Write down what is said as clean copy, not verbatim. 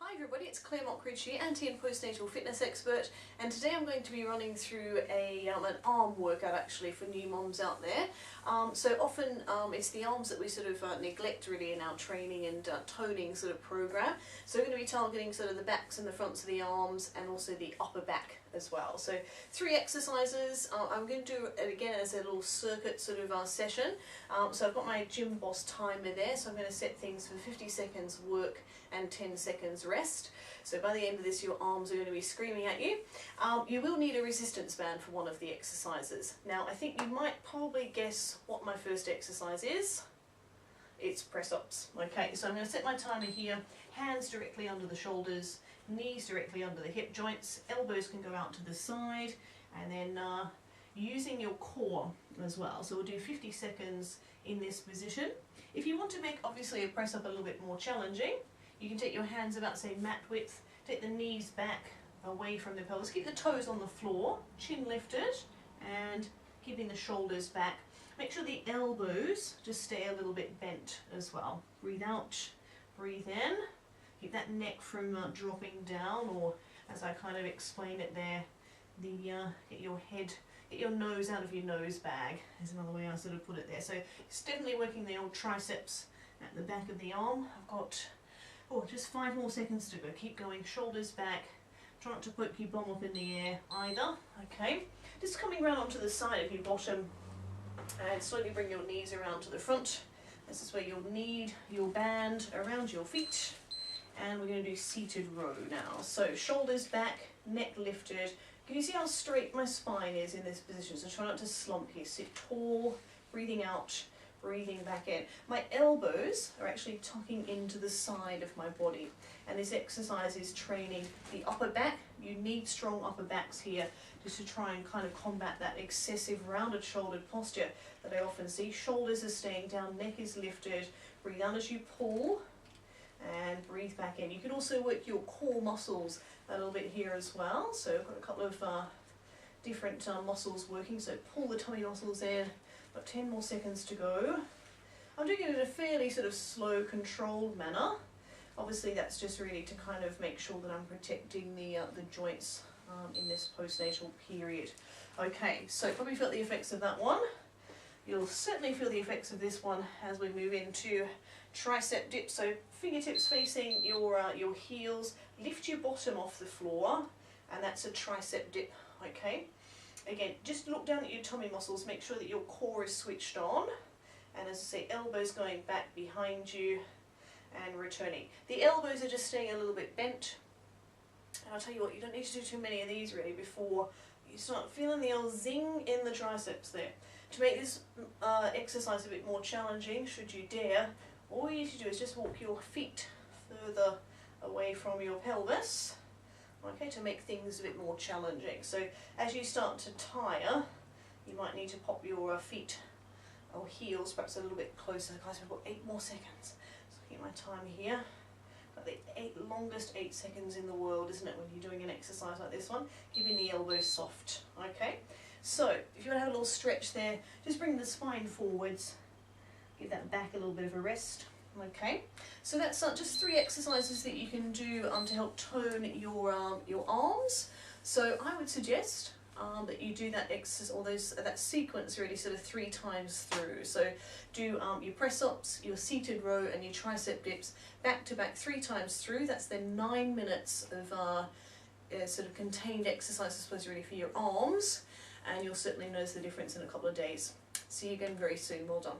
Hi everybody, it's Claire Mockridge here, anti and postnatal fitness expert, and today I'm going to be running through an arm workout actually for new moms out there. So often it's the arms that we sort of neglect really in our training and toning sort of program. So we're going to be targeting sort of the backs and the fronts of the arms and also the upper back as well. So 3 exercises. I'm going to do it again as a little circuit sort of session. So I've got my Gym Boss timer there, so I'm going to set things for 50 seconds work and 10 seconds rest. So by the end of this your arms are going to be screaming at you. You will need a resistance band for one of the exercises. Now I think you might probably guess what my first exercise is. It's press-ups. Okay, so I'm going to set my timer here, hands directly under the shoulders, knees directly under the hip joints, elbows can go out to the side, and then using your core as well. So we'll do 50 seconds in this position. If you want to make obviously a press-up a little bit more challenging, you can take your hands about say mat width, take the knees back away from the pelvis, keep the toes on the floor, chin lifted, and keeping the shoulders back. Make sure the elbows just stay a little bit bent as well. Breathe out, breathe in. Keep that neck from dropping down, or as I kind of explain it there, get your head, get your nose out of your nose bag is another way I sort of put it there. So it's definitely working the old triceps at the back of the arm. I've got just 5 more seconds to go. Keep going, shoulders back. Try not to poke your bum up in the air either. Okay, just coming around onto the side of your bottom and slowly bring your knees around to the front. This is where you'll need your band around your feet. And we're going to do seated row now. So shoulders back, neck lifted. Can you see how straight my spine is in this position? So try not to slump here. Sit tall, breathing out, breathing back in. My elbows are actually tucking into the side of my body. And this exercise is training the upper back. You need strong upper backs here just to try and kind of combat that excessive rounded shouldered posture that I often see. Shoulders are staying down, neck is lifted. Breathe out as you pull. And breathe back in. You can also work your core muscles a little bit here as well. So I've got a couple of different muscles working. So pull the tummy muscles in. Got 10 more seconds to go. I'm doing it in a fairly sort of slow, controlled manner. Obviously that's just really to kind of make sure that I'm protecting the joints in this postnatal period. Okay, so probably felt the effects of that one. You'll certainly feel the effects of this one as we move into tricep dip. So fingertips facing your heels, lift your bottom off the floor, and that's a tricep dip. Okay, again, just look down at your tummy muscles, make sure that your core is switched on, and as I say, elbows going back behind you and returning. The elbows are just staying a little bit bent, and I'll tell you what, you don't need to do too many of these really before you start feeling the old zing in the triceps there. To make this exercise a bit more challenging, should you dare, all you need to do is just walk your feet further away from your pelvis, okay, to make things a bit more challenging. So as you start to tire, you might need to pop your feet or heels perhaps a little bit closer. Guys, we've got 8 more seconds. So keep my timer here. Got the longest 8 seconds in the world, isn't it, when you're doing an exercise like this one? Keeping the elbows soft, okay? So if you want to have a little stretch there, just bring the spine forwards, give that back a little bit of a rest. Okay, so that's just 3 exercises that you can do to help tone your arms. So I would suggest that you do that exercise or that sequence really sort of 3 times through. So do your press ups, your seated row, and your tricep dips back to back 3 times through. That's then 9 minutes of sort of contained exercise, I suppose, really for your arms. And you'll certainly notice the difference in a couple of days. See you again very soon. Well done.